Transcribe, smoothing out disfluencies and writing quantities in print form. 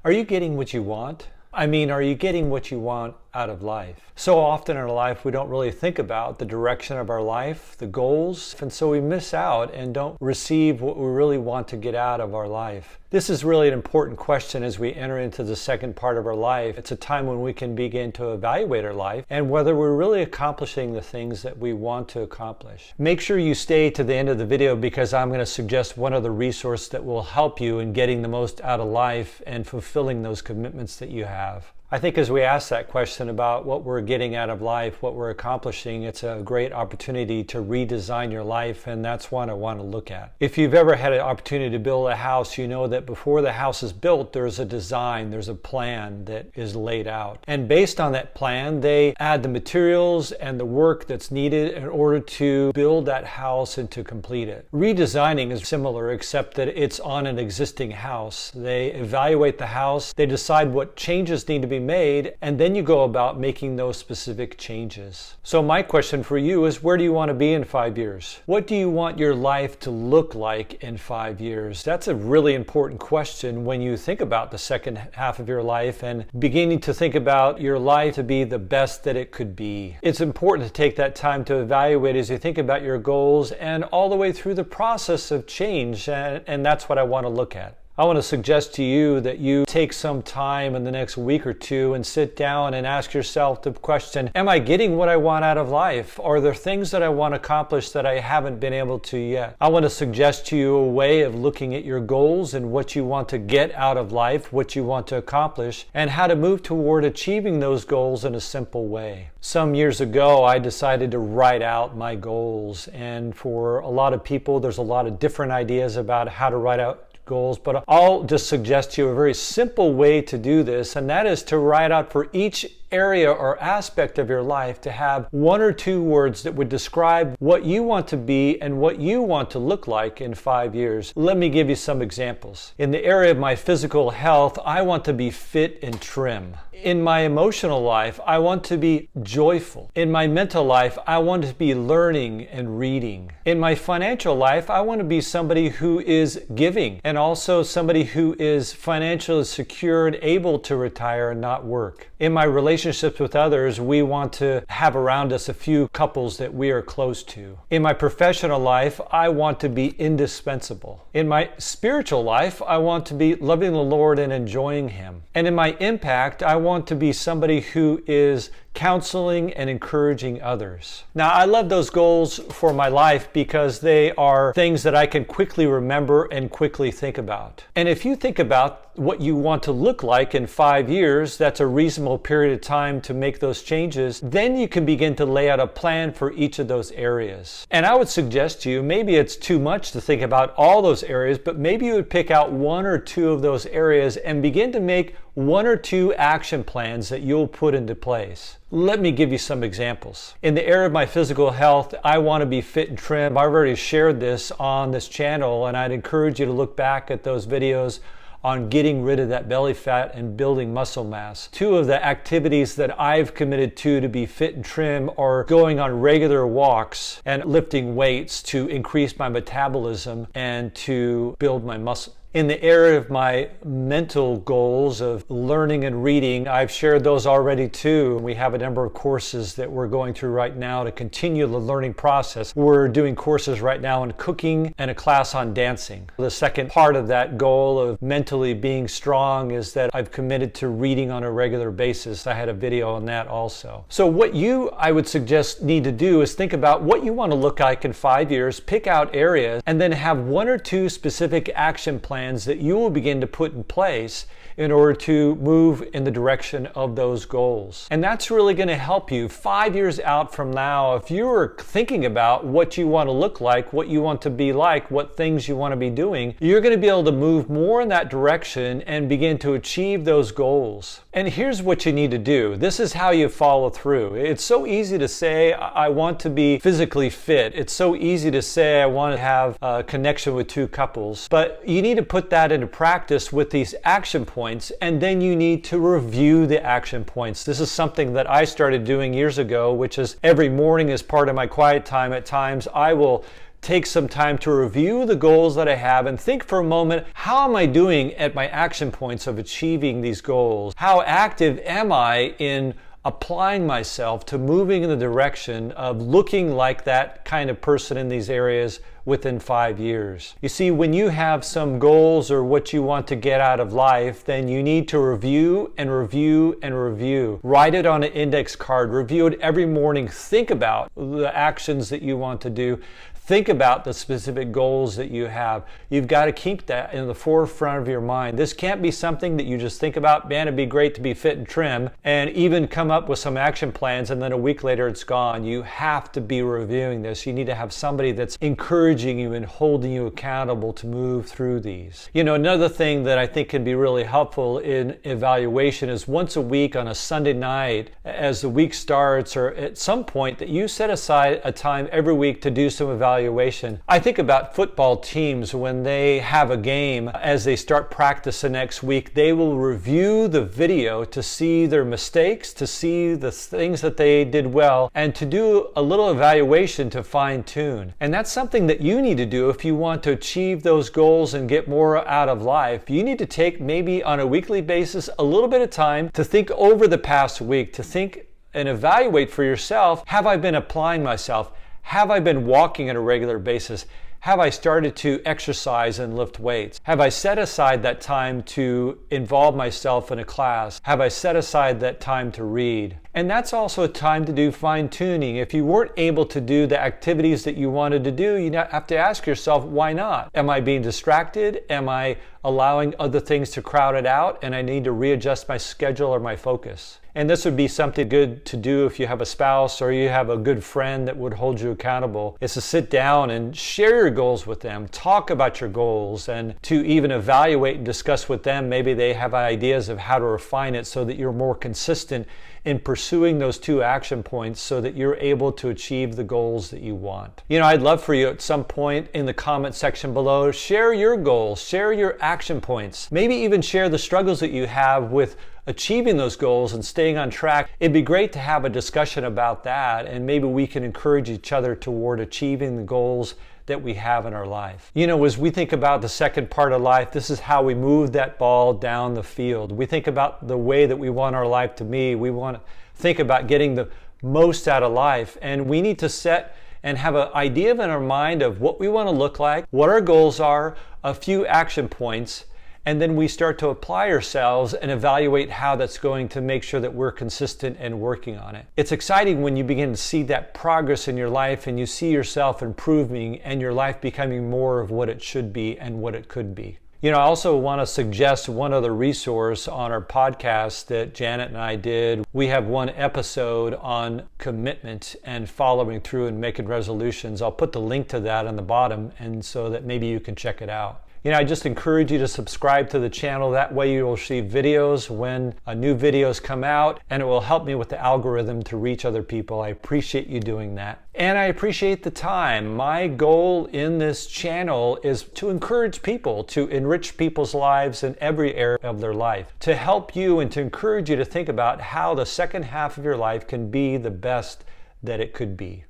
Are you getting what you want? I mean, are you getting what you want out of life? So often in our life, we don't really think about the direction of our life, the goals, and so we miss out and don't receive what we really want to get out of our life. This is really an important question as we enter into the second part of our life. It's a time when we can begin to evaluate our life and whether we're really accomplishing the things that we want to accomplish. Make sure you stay to the end of the video because I'm going to suggest one other resource that will help you in getting the most out of life and fulfilling those commitments that you have. I think as we ask that question about what we're getting out of life, what we're accomplishing, it's a great opportunity to redesign your life, and that's one I want to look at. If you've ever had an opportunity to build a house, you know that before the house is built, there's a design, there's a plan that is laid out. And based on that plan, they add the materials and the work that's needed in order to build that house and to complete it. Redesigning is similar, except that it's on an existing house. They evaluate the house, they decide what changes need to be made, and then you go about making those specific changes. So my question for you is, where do you want to be in 5 years? What do you want your life to look like in 5 years? That's a really important question when you think about the second half of your life and beginning to think about your life to be the best that it could be. It's important to take that time to evaluate as you think about your goals and all the way through the process of change, and that's what I want to look at. I want to suggest to you that you take some time in the next week or two and sit down and ask yourself the question, am I getting what I want out of life? Are there things that I want to accomplish that I haven't been able to yet? I want to suggest to you a way of looking at your goals and what you want to get out of life, what you want to accomplish, and how to move toward achieving those goals in a simple way. Some years ago, I decided to write out my goals, and for a lot of people, there's a lot of different ideas about how to write out goals, but I'll just suggest to you a very simple way to do this, and that is to write out for each area or aspect of your life to have 1 or 2 words that would describe what you want to be and what you want to look like in 5 years. Let me give you some examples. In the area of my physical health, I want to be fit and trim. In my emotional life, I want to be joyful. In my mental life, I want to be learning and reading. In my financial life, I want to be somebody who is giving and also somebody who is financially secure and able to retire and not work. In my relationships with others, we want to have around us a few couples that we are close to. In my professional life, I want to be indispensable. In my spiritual life, I want to be loving the Lord and enjoying Him. And in my impact, I want to be somebody who is counseling and encouraging others. Now, I love those goals for my life because they are things that I can quickly remember and quickly think about. And if you think about what you want to look like in 5 years, that's a reasonable period of time to make those changes, then you can begin to lay out a plan for each of those areas. And I would suggest to you, maybe it's too much to think about all those areas, but maybe you would pick out 1 or 2 of those areas and begin to make 1 or 2 action plans that you'll put into place. Let me give you some examples. In the area of my physical health, I want to be fit and trim. I've already shared this on this channel, and I'd encourage you to look back at those videos on getting rid of that belly fat and building muscle mass. 2 of the activities that I've committed to be fit and trim are going on regular walks and lifting weights to increase my metabolism and to build my muscle. In the area of my mental goals of learning and reading, I've shared those already too. We have a number of courses that we're going through right now to continue the learning process. We're doing courses right now in cooking and a class on dancing. The second part of that goal of mentally being strong is that I've committed to reading on a regular basis. I had a video on that also. So what I would suggest need to do is think about what you want to look like in 5 years, pick out areas, and then have 1 or 2 specific action plans that you will begin to put in place in order to move in the direction of those goals. And that's really going to help you 5 years out from now. If you're thinking about what you want to look like, what you want to be like, what things you want to be doing, you're going to be able to move more in that direction and begin to achieve those goals. And here's what you need to do. This is how you follow through. It's so easy to say, I want to be physically fit. It's so easy to say, I want to have a connection with 2 couples. But you need to put that into practice with these action points, and then you need to review the action points. This is something that I started doing years ago, which is every morning as part of my quiet time, at times I will take some time to review the goals that I have and think for a moment, how am I doing at my action points of achieving these goals? How active am I in applying myself to moving in the direction of looking like that kind of person in these areas within 5 years? You see, when you have some goals or what you want to get out of life, then you need to review and review and review. Write it on an index card, review it every morning, think about the actions that you want to do. Think about the specific goals that you have. You've got to keep that in the forefront of your mind. This can't be something that you just think about, man, it'd be great to be fit and trim, and even come up with some action plans, and then a week later it's gone. You have to be reviewing this. You need to have somebody that's encouraging you and holding you accountable to move through these. You know, another thing that I think can be really helpful in evaluation is once a week on a Sunday night, as the week starts, or at some point, that you set aside a time every week to do some evaluation. I think about football teams when they have a game. As they start practice the next week, they will review the video to see their mistakes, to see the things that they did well, and to do a little evaluation to fine tune. And that's something that you need to do if you want to achieve those goals and get more out of life. You need to take, maybe on a weekly basis, a little bit of time to think over the past week, to think and evaluate for yourself, have I been applying myself? Have I been walking on a regular basis? Have I started to exercise and lift weights? Have I set aside that time to involve myself in a class? Have I set aside that time to read? And that's also a time to do fine-tuning. If you weren't able to do the activities that you wanted to do, you have to ask yourself, why not? Am I being distracted? Am I allowing other things to crowd it out? And I need to readjust my schedule or my focus. And this would be something good to do if you have a spouse or you have a good friend that would hold you accountable, is to sit down and share your goals with them, talk about your goals, and to even evaluate and discuss with them. Maybe they have ideas of how to refine it so that you're more consistent in pursuing those 2 action points so that you're able to achieve the goals that you want. You know, I'd love for you at some point in the comment section below, share your goals, share your action points, maybe even share the struggles that you have with achieving those goals and staying on track. It'd be great to have a discussion about that, and maybe we can encourage each other toward achieving the goals that we have in our life. You know, as we think about the second part of life, this is how we move that ball down the field. We think about the way that we want our life to be. We want to think about getting the most out of life, and we need to set and have an idea in our mind of what we want to look like, what our goals are, a few action points, and then we start to apply ourselves and evaluate how that's going to make sure that we're consistent and working on it. It's exciting when you begin to see that progress in your life and you see yourself improving and your life becoming more of what it should be and what it could be. You know, I also want to suggest one other resource on our podcast that Janet and I did. We have one episode on commitment and following through and making resolutions. I'll put the link to that on the bottom, and so that maybe you can check it out. You know, I just encourage you to subscribe to the channel. That way you will see videos when new videos come out, and it will help me with the algorithm to reach other people. I appreciate you doing that. And I appreciate the time. My goal in this channel is to encourage people, to enrich people's lives in every area of their life, to help you and to encourage you to think about how the second half of your life can be the best that it could be.